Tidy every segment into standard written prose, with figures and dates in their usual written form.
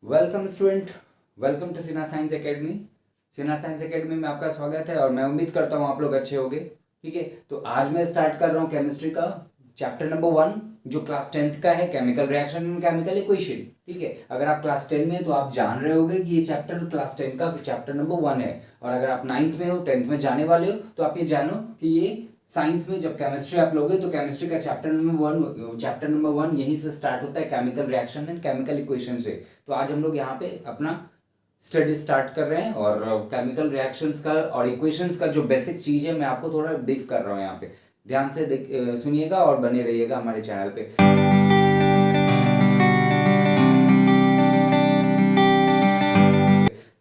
Welcome student, welcome to Sinha science academy. Sinha science academy में आपका स्वागत है और मैं उम्मीद करता हूँ आप लोग अच्छे होंगे। ठीक है, तो आज मैं स्टार्ट कर रहा हूँ केमिस्ट्री का चैप्टर नंबर 1 जो क्लास 10th का है, chemical reaction and chemical equation. ठीक है, अगर आप क्लास 10 में हैं तो आप जान रहे होंगे कि ये चैप्टर क्लास 10 का चैप्टर नंबर 1 है। और अगर आप 9th में हो, 10th में जाने वाले हो, तो आप ये जानो कि ये साइंस में जब केमिस्ट्री आप लोगे तो केमिस्ट्री का चैप्टर नंबर 1 यहीं से स्टार्ट होता है, chemical reaction and chemical equation से। तो आज हम लोग यहाँ पे अपना स्टडी स्टार्ट कर रहे हैं और केमिकल रिएक्शंस का और इक्वेशंस का जो बेसिक चीज है मैं आपको थोड़ा ब्रीफ कर रहा हूँ यहाँ पे। ध्यान से सुनिएगा और बने रहिएगा हमारे चैनल पे।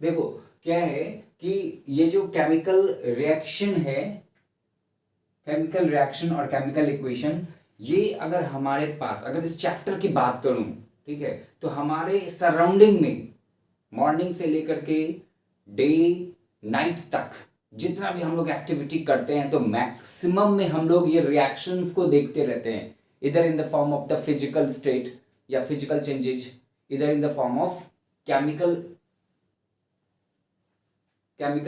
देखो क्या है कि ये जो केमिकल रिएक्शन है, केमिकल रिएक्शन और केमिकल इक्वेशन, ये अगर हमारे पास, अगर इस चैप्टर की बात करूं, ठीक है, तो हमारे सराउंडिंग में मॉर्निंग से लेकर के डे नाइट तक जितना भी हम लोग एक्टिविटी करते हैं तो मैक्सिमम में हम लोग ये रिएक्शंस को देखते रहते हैं, इधर in the form of the physical state या फिजिकल चेंजेज, इधर in the form of chemical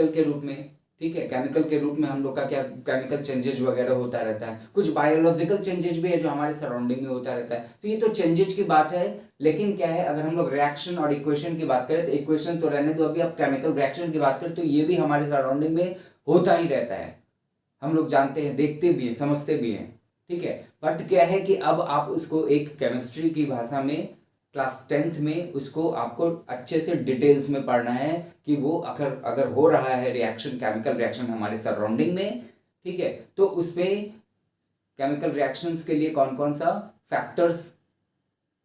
के रूप में। ठीक है, केमिकल के रूप में हम लोग का क्या केमिकल चेंजेज वगैरह होता रहता है। कुछ बायोलॉजिकल चेंजेज भी है जो हमारे सराउंडिंग में होता रहता है। तो ये तो चेंजेज की बात है, लेकिन क्या है, अगर हम लोग रिएक्शन और इक्वेशन की बात करें तो इक्वेशन तो रहने दो, अभी आप केमिकल रिएक्शन की बात करें तो ये भी हमारे सराउंडिंग में होता ही रहता है। हम लोग जानते हैं, देखते भी हैं, समझते भी हैं। ठीक है, बट क्या है कि अब आप उसको एक केमिस्ट्री की भाषा में क्लास 10th में उसको आपको अच्छे से डिटेल्स में पढ़ना है कि वो अगर अगर हो रहा है रिएक्शन, केमिकल रिएक्शन हमारे सराउंडिंग में, ठीक है, तो उसमें केमिकल रिएक्शंस के लिए कौन कौन सा फैक्टर्स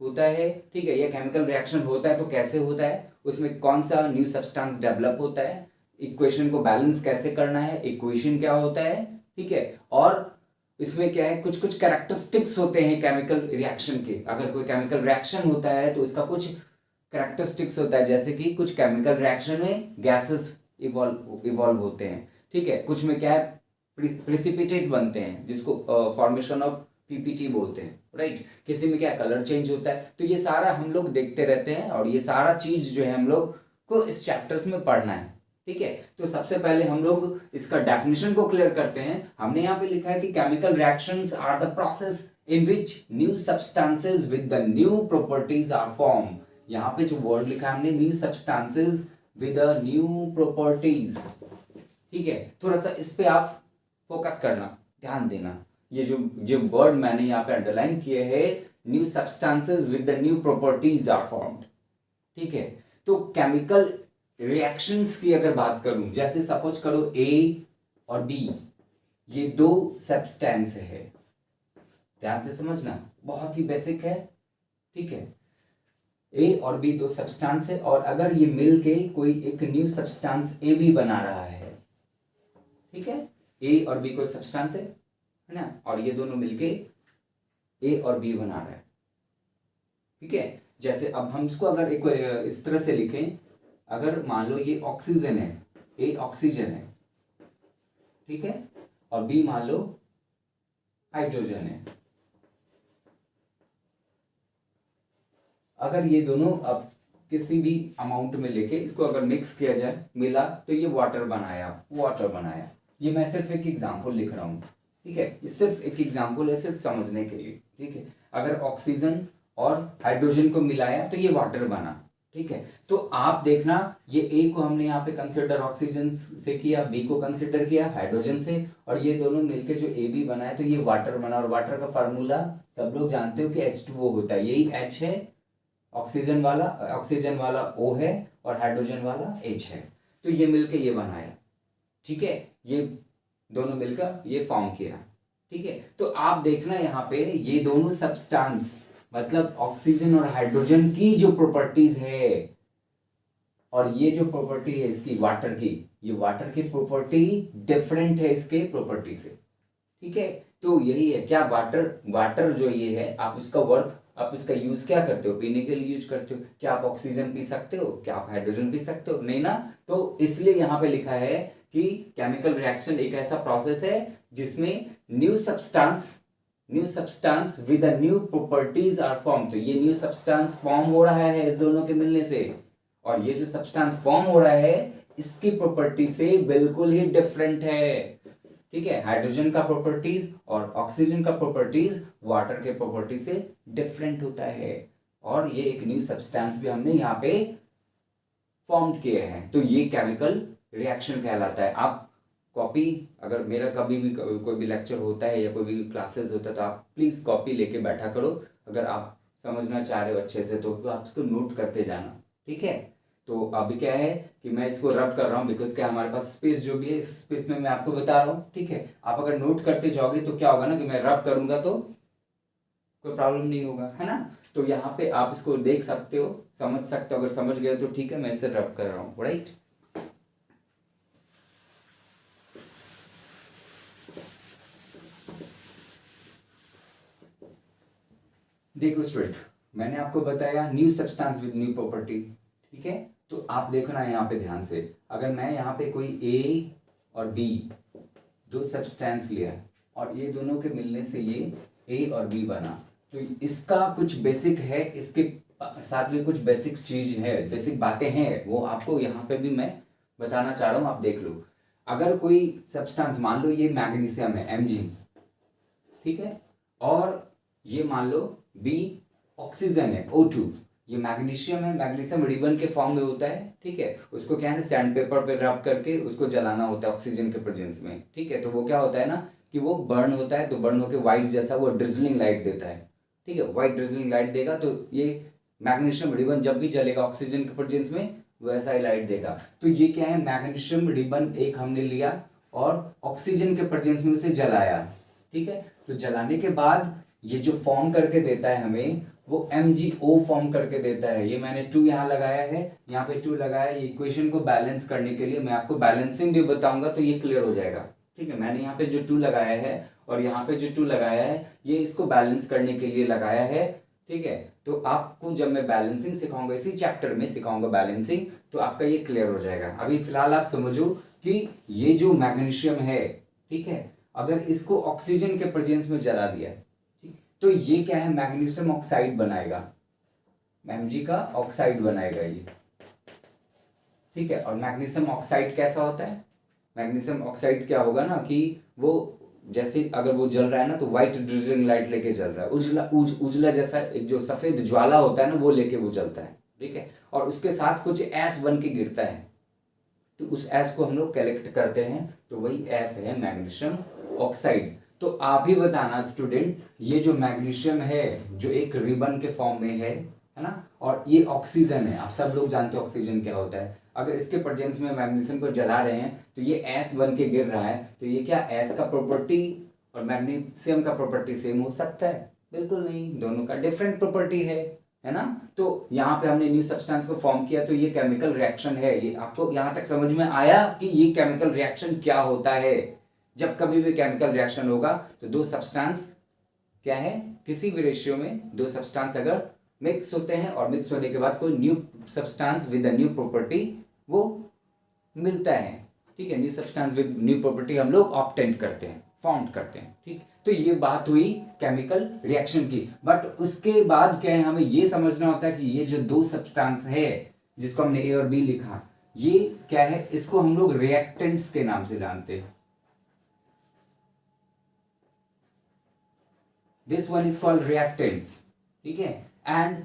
होता है। ठीक है, ये केमिकल रिएक्शन होता है तो कैसे होता है, उसमें कौन सा न्यू सब्सटेंस डेवलप होता है, इक्वेशन को बैलेंस कैसे करना है, इक्वेशन क्या होता है। ठीक है, और इसमें क्या है, कुछ कुछ कैरेक्टरिस्टिक्स होते हैं केमिकल रिएक्शन के। अगर कोई केमिकल रिएक्शन होता है तो उसका कुछ कैरेक्टरिस्टिक्स होता है, जैसे कि कुछ केमिकल रिएक्शन में गैसेस इवॉल्व होते हैं। ठीक है, कुछ में क्या है, प्रिसिपिटेट बनते हैं जिसको फॉर्मेशन ऑफ पीपीटी बोलते हैं, राइट। किसी में क्या कलर चेंज होता है। तो ये सारा हम लोग देखते रहते हैं और ये सारा चीज जो है हम लोग को इस चैप्टर्स में पढ़ना है। ठीक है, तो सबसे पहले हम लोग इसका डेफिनेशन को क्लियर करते हैं। हमने यहाँ पे लिखा है कि chemical reactions are the process in which new substances with the new properties are form. यहाँ पे जो वर्ड लिखा है हमने, new substances with the new properties. ठीक है, थोड़ा सा इस पे आप फोकस करना, ध्यान देना। ये जो वर्ड मैंने यहाँ पे अंडरलाइन किए है, new substances with the new properties are formed. ठीक है, तो केमिकल रिएक्शंस की अगर बात करूं, जैसे सपोज करो ए और बी, ये दो सब्सटेंस है। ध्यान से समझना, बहुत ही बेसिक है। ठीक है, ए और बी दो सब्सटेंस है और अगर ये मिलके कोई एक न्यू सब्सटेंस ए बी बना रहा है, ठीक है, ए और बी कोई सब्सटेंस है ना, और ये दोनों मिलके ए और बी बना रहा है। ठीक है, जैसे अब हम इसको अगर एक इस तरह से लिखें, अगर मान लो ये ऑक्सीजन है, ए ऑक्सीजन है, ठीक है, और बी मान लो हाइड्रोजन है। अगर ये दोनों अब किसी भी अमाउंट में लेके इसको अगर मिक्स किया जाए, मिला तो ये वाटर बनाया। ये मैं सिर्फ एक एग्जांपल लिख रहा हूं। ठीक है, ये सिर्फ एक एग्जांपल है, सिर्फ समझने के लिए। ठीक है, अगर ऑक्सीजन और हाइड्रोजन को मिलाया तो ये वाटर बना। ठीक है, तो आप देखना, ये ए को हमने यहाँ पे कंसिडर ऑक्सीजन से किया, बी को कंसिडर किया हाइड्रोजन से, और ये दोनों मिलके जो ए बी बना है तो ये वाटर बना। और वाटर का फार्मूला सब लोग जानते हो कि H2O होता है, यही H है। ऑक्सीजन वाला O है और हाइड्रोजन वाला H है। तो ये मिलके ये बनाया। ठीक है, ये दोनों मिलकर ये फॉर्म किया। ठीक है, तो आप देखना यहाँ पे ये दोनों सब्सटेंस, मतलब ऑक्सीजन और हाइड्रोजन की जो प्रॉपर्टीज है और ये जो प्रॉपर्टी है इसकी वाटर की, ये वाटर की प्रॉपर्टी डिफरेंट है इसके प्रॉपर्टी से। ठीक है, तो यही है, क्या वाटर जो ये है, आप इसका यूज क्या करते हो, पीने के लिए यूज करते हो। क्या आप ऑक्सीजन पी सकते हो, क्या आप हाइड्रोजन पी सकते हो, नहीं ना। तो इसलिए यहाँ पे लिखा है कि केमिकल रिएक्शन एक ऐसा प्रोसेस है जिसमें new substance new substance with new properties are form. तो ये न्यू सब्सटेंस फॉर्म हो रहा है इस दोनों के मिलने से, और ये जो सब्सटेंस फॉर्म हो रहा है इसकी प्रॉपर्टी से बिल्कुल ही डिफरेंट है। ठीक है, हाइड्रोजन का प्रॉपर्टीज और ऑक्सीजन का प्रॉपर्टीज वाटर के प्रॉपर्टी से डिफरेंट होता है, और ये एक न्यू सब्सटेंस भी हमने यहाँ पे फॉर्म किए हैं। तो ये केमिकल रिएक्शन कहलाता है। आप कॉपी, अगर मेरा कभी भी कोई भी लेक्चर होता है या कोई भी क्लासेस होता है तो आप प्लीज़ कॉपी लेके बैठा करो। अगर आप समझना चाह रहे हो अच्छे से तो आप इसको नोट करते जाना। ठीक है, तो अभी क्या है कि मैं इसको रब कर रहा हूँ, बिकॉज क्या हमारे पास स्पेस जो भी है इस स्पेस में मैं आपको बता रहा हूँ। ठीक है, आप अगर नोट करते जाओगे तो क्या होगा ना कि मैं रब करूंगा तो कोई प्रॉब्लम नहीं होगा, है ना। तो यहाँ पे आप इसको देख सकते हो, समझ सकते हो। अगर समझ गए तो ठीक है, मैं इसे रब कर रहा हूँ, राइट। देखो स्टूडेंट, मैंने आपको बताया new substance with new property. ठीक है, तो आप देखना यहाँ पे ध्यान से, अगर मैं यहाँ पे कोई ए और बी दो सब्सटेंस लिया और ये दोनों के मिलने से ये ए और बी बना, तो इसका कुछ बेसिक है, इसके साथ में कुछ बेसिक चीज है, बेसिक बातें हैं, वो आपको यहाँ पे भी मैं बताना चाह रहा हूँ। आप देख लो, अगर कोई सब्सटेंस, मान लो ये मैग्नीशियम है Mg, ठीक है, और ये मान लो बी ऑक्सीजन है O2। ये मैग्नीशियम है, मैग्नीशियम रिबन के फॉर्म में होता है। ठीक है, उसको क्या है ना सैंड पेपर पे रब करके उसको जलाना होता है ऑक्सीजन के प्रेजेंस में। ठीक है, तो वो क्या होता है ना कि वो बर्न होता है, तो बर्न होकर व्हाइट जैसा वो ड्रिजलिंग लाइट देता है। ठीक है, व्हाइट ड्रिजलिंग लाइट देगा, तो ये मैग्नीशियम रिबन जब भी जलेगा ऑक्सीजन के प्रेजेंस में वैसा ही लाइट देगा। तो ये क्या है, मैग्नीशियम रिबन एक हमने लिया और ऑक्सीजन के प्रेजेंस में उसे जलाया। ठीक है, तो जलाने के बाद ये जो फॉर्म करके देता है हमें, वो MgO फॉर्म करके देता है। ये मैंने 2 यहाँ लगाया है, यहाँ पे 2 लगाया है। ये इक्वेशन को बैलेंस करने के लिए मैं आपको बैलेंसिंग भी बताऊंगा तो ये क्लियर हो जाएगा। ठीक है, मैंने यहाँ पे जो 2 लगाया है और यहाँ पे जो 2 लगाया है, ये इसको बैलेंस करने के लिए लगाया है। ठीक है, तो आपको जब मैं बैलेंसिंग सिखाऊंगा, इसी चैप्टर में सिखाऊंगा बैलेंसिंग, तो आपका ये क्लियर हो जाएगा। अभी फिलहाल आप समझो कि ये जो मैग्नीशियम है, ठीक है, अगर इसको ऑक्सीजन के प्रेजेंस में जला दिया तो ये क्या है, मैग्नीशियम ऑक्साइड बनाएगा, Mg का ऑक्साइड बनाएगा ये। ठीक है, और मैग्नीशियम ऑक्साइड कैसा होता है, मैग्नीशियम ऑक्साइड क्या होगा ना कि वो जैसे अगर वो जल रहा है ना तो व्हाइट ड्रिजलिंग लाइट लेके जल रहा है, उजला जैसा एक जो सफेद ज्वाला होता है ना वो लेके वो जलता है। ठीक है, और उसके साथ कुछ ऐश बन के गिरता है, तो उस ऐश को हम लोग कलेक्ट करते हैं, तो वही ऐश है मैग्नीशियम ऑक्साइड। तो आप ही बताना स्टूडेंट, ये जो मैग्नीशियम है जो एक रिबन के फॉर्म में है ना, और ये ऑक्सीजन है, आप सब लोग जानते हो ऑक्सीजन क्या होता है। अगर इसके प्रेजेंस में मैग्नीशियम को जला रहे हैं तो ये ऐश बन के गिर रहा है, तो ये क्या ऐश का प्रॉपर्टी और मैग्नीशियम का प्रॉपर्टी सेम हो सकता है? बिल्कुल नहीं, दोनों का डिफरेंट प्रॉपर्टी है ना। तो यहाँ पे हमने न्यू सब्सटेंस को फॉर्म किया, तो ये केमिकल रिएक्शन है। ये आपको यहाँ तक समझ में आया कि ये केमिकल रिएक्शन क्या होता है। जब कभी भी केमिकल रिएक्शन होगा तो दो सब्सटेंस क्या है, किसी भी रेशियो में दो सब्सटेंस अगर मिक्स होते हैं और मिक्स होने के बाद कोई new substance with new property वो मिलता है। ठीक है, new substance with new property हम लोग ऑब्टेन करते हैं, फाउंड करते हैं। ठीक, तो ये बात हुई केमिकल रिएक्शन की। बट उसके बाद क्या है, हमें ये समझना होता है कि ये जो दो सब्सटेंस है जिसको हमने ए और बी लिखा, ये क्या है, इसको हम लोग रिएक्टेंट्स के नाम से जानते हैं। This one is called reactants. ठीक है, एंड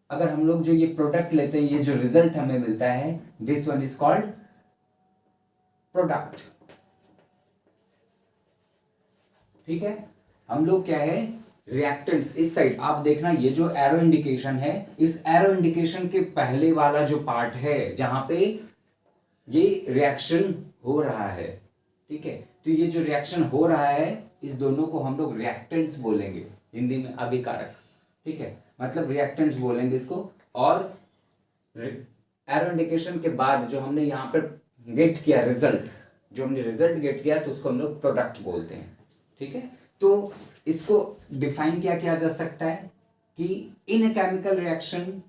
अगर हम लोग जो ये प्रोडक्ट लेते हैं, ये जो रिजल्ट हमें मिलता है, this one is called product. ठीक है, हम लोग क्या है, रिएक्टेंट्स। इस साइड आप देखना, ये जो एरो इंडिकेशन है, इस एरो इंडिकेशन के पहले वाला जो पार्ट है जहां पे ये रिएक्शन हो रहा है। ठीक है, तो ये जो रिएक्शन हो रहा है, इस दोनों को हम लोग रिएक्टेंट्स बोलेंगे, हिंदी में अभिकारक। ठीक है, मतलब रिएक्टेंट्स बोलेंगे इसको। और एरो इंडिकेशन के बाद जो हमने यहाँ पर गेट किया रिजल्ट, जो हमने रिजल्ट गेट किया, तो उसको हम लोग प्रोडक्ट बोलते हैं। ठीक है, तो इसको डिफाइन क्या किया जा सकता है कि इन केमिकल रिएक्शन,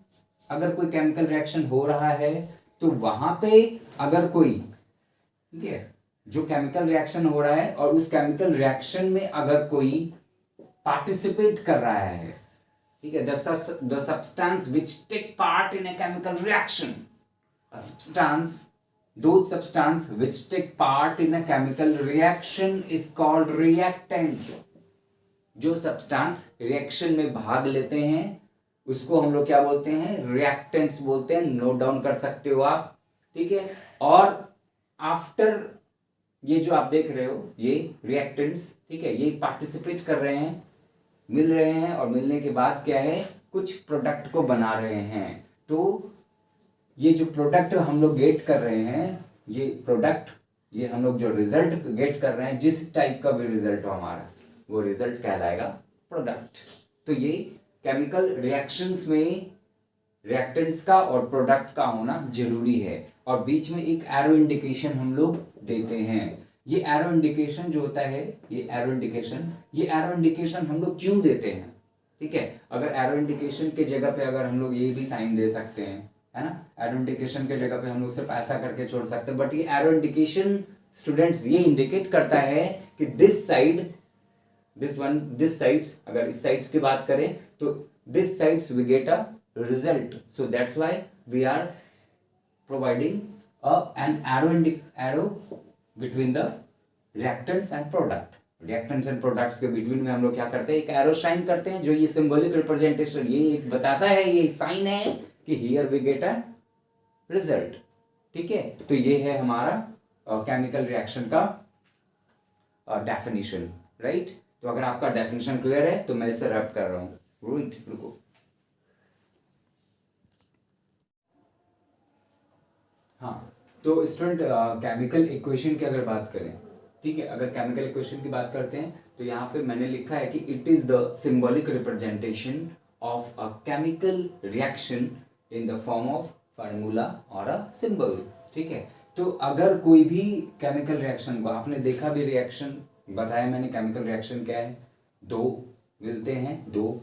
अगर कोई केमिकल रिएक्शन हो रहा है तो वहां पे अगर कोई, ठीक है, जो केमिकल रिएक्शन हो रहा है और उस केमिकल रिएक्शन में अगर कोई पार्टिसिपेट कर रहा है, ठीक है। The substance which take part in a chemical reaction, those substance which take part in a chemical reaction is called reactant। जो सब्सटेंस रिएक्शन में भाग लेते हैं उसको हम लोग क्या बोलते हैं, रिएक्टेंट्स बोलते हैं। नोट डाउन कर सकते हो आप, ठीक है। और आफ्टर ये जो आप देख रहे हो ये रिएक्टेंट्स, ठीक है, ये पार्टिसिपेट कर रहे हैं, मिल रहे हैं, और मिलने के बाद क्या है, कुछ प्रोडक्ट को बना रहे हैं। तो ये जो प्रोडक्ट हम लोग गेट कर रहे हैं, ये प्रोडक्ट, ये हम लोग जो रिजल्ट गेट कर रहे हैं, जिस टाइप का भी रिजल्ट हो हमारा, वो रिजल्ट कहलाएगा प्रोडक्ट। तो ये केमिकल रिएक्शंस में रिएक्टेंट्स का और प्रोडक्ट का होना जरूरी है। और बीच में एक एरो इंडिकेशन हम लोग देते हैं। ये एरो इंडिकेशन जो होता है, ये एरो इंडिकेशन हम लोग क्यों देते हैं, ठीक है। अगर एरो इंडिकेशन के जगह पे अगर हम लोग ये भी साइन दे सकते हैं, है ना, एरो इंडिकेशन के जगह पे हम लोग सिर्फ ऐसा करके छोड़ सकते हैं, बट ये एरो इंडिकेशन स्टूडेंट्स ये इंडिकेट करता है कि दिस साइड्स, अगर इस साइड्स की बात करें तो this sides we get a result, so that's why we are providing an arrow between the reactants and product. Reactants and products के बिटवीन में हम लोग क्या करते हैं, एक एरो साइन करते हैं, जो ये सिंबॉलिक रिप्रेजेंटेशन ये एक बताता है, ये साइन है कि here we get a result, ठीक है। तो ये है हमारा केमिकल रिएक्शन का डेफिनेशन, राइट। तो अगर आपका डेफिनेशन क्लियर है तो मैं इसे रैप कर रहा हूँ, राइट, रुको। हाँ, तो स्टूडेंट केमिकल इक्वेशन की अगर बात करें, ठीक है, अगर केमिकल इक्वेशन की बात करते हैं तो यहाँ पे मैंने लिखा है कि it is the symbolic representation of a chemical reaction in the form of formula और अ सिंबल, ठीक है। तो अगर कोई भी केमिकल रिएक्शन को आपने देखा भी, रिएक्शन बताया मैंने, केमिकल रिएक्शन क्या है, दो मिलते हैं, दो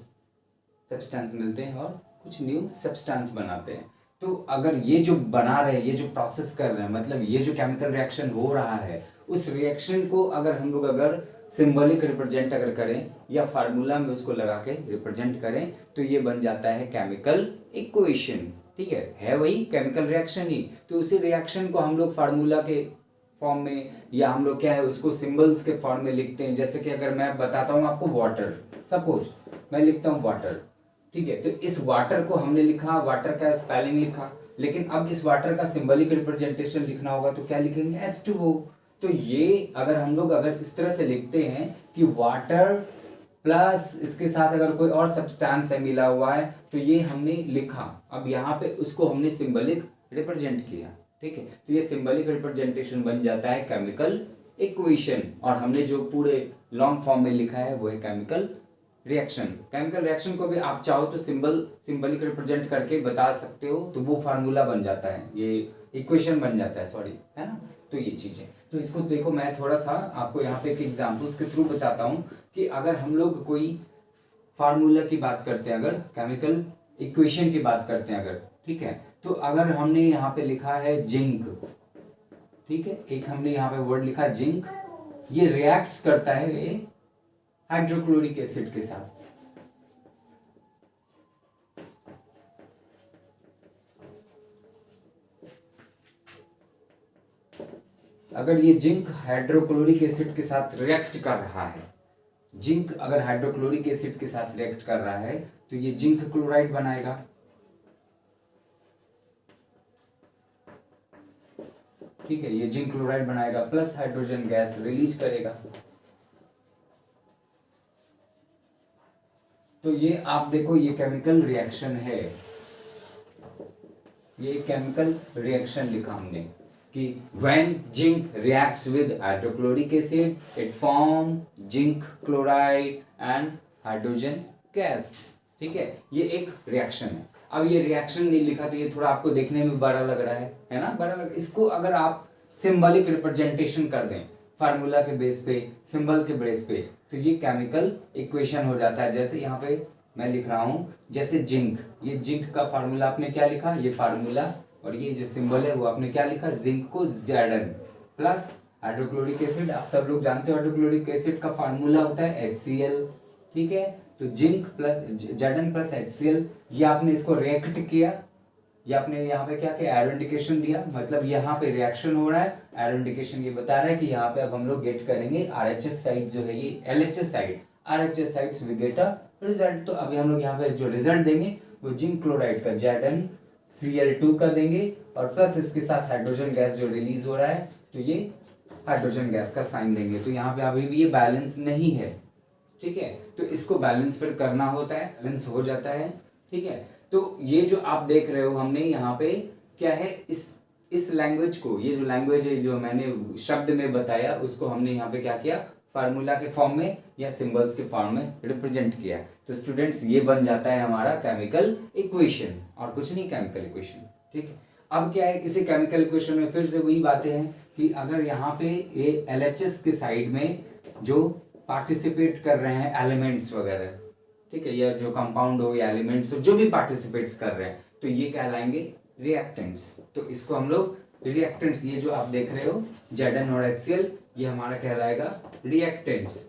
सब्सटेंस मिलते हैं और कुछ न्यू सब्सटेंस बनाते हैं। तो अगर ये जो बना रहे हैं, ये जो प्रोसेस कर रहे हैं, मतलब ये जो केमिकल रिएक्शन हो रहा है, उस रिएक्शन को अगर हम लोग अगर सिंबॉलिक रिप्रेजेंट अगर करें या फार्मूला में उसको लगा के रिप्रेजेंट करें तो ये बन जाता है केमिकल इक्वेशन, ठीक है वही केमिकल रिएक्शन ही। तो उसी रिएक्शन को हम लोग फार्मूला के फॉर्म में या हम लोग क्या है उसको सिंबल्स के फॉर्म में लिखते हैं। जैसे कि अगर मैं बताता हूँ आपको वाटर, सपोज मैं लिखता हूँ वाटर, ठीक है। तो इस वाटर को हमने लिखा, वाटर का स्पेलिंग लिखा, लेकिन अब इस वाटर का सिंबॉलिक रिप्रेजेंटेशन लिखना होगा तो क्या लिखेंगे, H2O। तो ये अगर हम लोग अगर इस तरह से लिखते हैं कि वाटर प्लस इसके साथ अगर कोई और सब्सटेंस है मिला हुआ है तो ये हमने लिखा, अब यहाँ पे उसको हमने सिंबॉलिक रिप्रेजेंट किया, ठीक है। तो ये सिंबॉलिक रिप्रेजेंटेशन बन जाता है केमिकल इक्वेशन, और हमने जो पूरे लॉन्ग फॉर्म में लिखा है वो है केमिकल रिएक्शन। केमिकल रिएक्शन को भी आप चाहो तो सिंबलिक रिप्रेजेंट करके बता सकते हो, तो वो फार्मूला बन जाता है, ये इक्वेशन बन जाता है, सॉरी, है ना। तो ये चीजें, तो इसको देखो मैं थोड़ा सा आपको यहाँ पे एक एग्जांपल्स के थ्रू बताता हूँ कि अगर हम लोग कोई फार्मूला की बात करते हैं, अगर केमिकल इक्वेशन की बात करते हैं अगर, ठीक है, तो अगर हमने यहाँ पे लिखा है जिंक, ठीक है, एक हमने यहाँ पे वर्ड लिखा जिंक, ये रिएक्ट्स करता है हाइड्रोक्लोरिक एसिड के साथ, अगर ये जिंक हाइड्रोक्लोरिक एसिड के साथ रिएक्ट कर रहा है, जिंक अगर हाइड्रोक्लोरिक एसिड के साथ रिएक्ट कर रहा है तो ये जिंक क्लोराइड बनाएगा, ठीक है, ये जिंक क्लोराइड बनाएगा प्लस हाइड्रोजन गैस रिलीज करेगा। तो ये आप देखो ये केमिकल रिएक्शन है, ये केमिकल रिएक्शन लिखा हमने कि when zinc reacts with hydrochloric acid it form zinc chloride and hydrogen gas, ठीक है, ये एक रिएक्शन है। अब ये रिएक्शन नहीं लिखा तो ये थोड़ा आपको देखने में बड़ा लग रहा है ना, बड़ा लग, इसको अगर आप सिंबॉलिक रिप्रेजेंटेशन कर दें फार्मूला के बेस पे, सिंबल के बेस पे, तो ये केमिकल इक्वेशन हो जाता है। जैसे यहाँ पे मैं लिख रहा हूँ, जैसे जिंक, ये जिंक का फार्मूला आपने क्या लिखा, ये फार्मूला, और ये जो सिंबल है वो आपने क्या लिखा, जिंक को Zn प्लस हाइड्रोक्लोरिक एसिड, आप सब लोग जानते हो हाइड्रोक्लोरिक एसिड का फार्मूला होता है HCl, ठीक है। तो zinc plus Zn plus HCl, ये आपने इसको रिएक्ट किया, ये आपने यहाँ पे क्या किया, एरो इंडिकेशन दिया, मतलब यहाँ पे रिएक्शन हो रहा है, एरो इंडिकेशन ये बता रहा है कि यहाँ पे अब हम लोग गेट करेंगे RHS साइड जो है ये LHS side, RHS sides we get a result. तो अभी हम लोग यहाँ पे जो रिजल्ट देंगे वो जिंक क्लोराइड का ZnCl2 का देंगे, और प्लस इसके साथ हाइड्रोजन गैस जो रिलीज हो रहा है तो ये हाइड्रोजन गैस का साइन देंगे। तो यहाँ पे अभी भी ये बैलेंस नहीं है, ठीक है। तो इसको बैलेंस फिर करना होता है, बैलेंस हो जाता है, ठीक है। तो ये जो आप देख रहे हो हमने यहाँ पे क्या है, इस लैंग्वेज को, ये जो लैंग्वेज है जो मैंने शब्द में बताया उसको हमने यहाँ पे क्या किया, फार्मूला के फॉर्म में या सिंबल्स के फॉर्म में रिप्रेजेंट किया। तो स्टूडेंट्स ये बन जाता है हमारा केमिकल इक्वेशन, और कुछ नहीं केमिकल इक्वेशन, ठीक है। अब क्या है, इसी केमिकल इक्वेशन में फिर से वही बातें हैं कि अगर यहाँ पे ये LHS के साइड में जो पार्टिसिपेट कर रहे हैं एलिमेंट्स वगैरह, ठीक है, या जो कंपाउंड हो या एलिमेंट्स हो जो भी पार्टिसिपेट्स कर रहे हैं, तो ये कहलाएंगे रिएक्टेंट्स। तो इसको हम लोग रिएक्टेंट्स, ये जो आप देख रहे हो Zn और HCl, ये हमारा कहलाएगा रिएक्टेंट्स,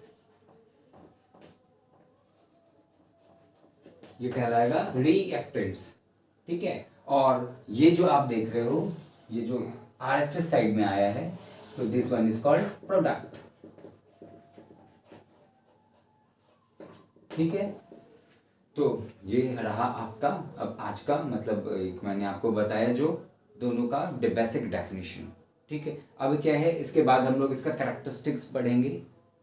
ये कहलाएगा रिएक्टेंट्स, ठीक है। और ये जो आप देख रहे हो, ये जो RHS साइड में आया है, तो this one is called product, ठीक है। तो ये रहा आपका अब आज का, मतलब एक मैंने आपको बताया जो दोनों का बेसिक डेफिनेशन, ठीक है। अब क्या है, इसके बाद हम लोग इसका कैरेक्टरिस्टिक्स पढ़ेंगे,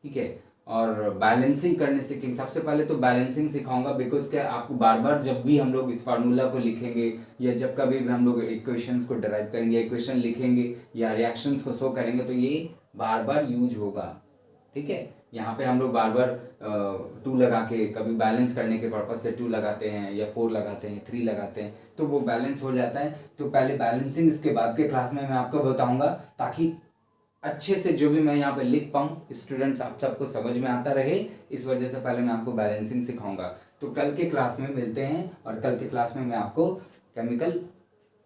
ठीक है, और बैलेंसिंग करने सीखेंगे। सबसे पहले तो बैलेंसिंग सिखाऊंगा, बिकॉज क्या आपको बार बार जब भी हम लोग इस फार्मूला को लिखेंगे या जब कभी भी हम लोग इक्वेशंस को डिराइव करेंगे, इक्वेशन लिखेंगे या रिएक्शंस को शो करेंगे, तो ये बार बार यूज होगा, ठीक है। यहाँ पे हम लोग बार बार 2 लगा के, कभी बैलेंस करने के पर्पज से 2 लगाते हैं या 4 लगाते हैं, 3 लगाते हैं, तो वो बैलेंस हो जाता है। तो पहले बैलेंसिंग इसके बाद के क्लास में मैं आपको बताऊंगा, ताकि अच्छे से जो भी मैं यहाँ पे लिख पाऊँ स्टूडेंट्स आप सबको समझ में आता रहे, इस वजह से पहले मैं आपको बैलेंसिंग सिखाऊंगा। तो कल के क्लास में मिलते हैं, और कल के क्लास में मैं आपको केमिकल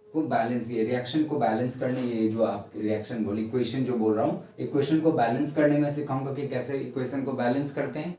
को बैलेंस, ये रिएक्शन को बैलेंस करने, ये जो आप रिएक्शन बोल, इक्वेशन जो बोल रहा हूँ, इक्वेशन को बैलेंस करने में सिखाऊंगा कि कैसे इक्वेशन को बैलेंस करते हैं।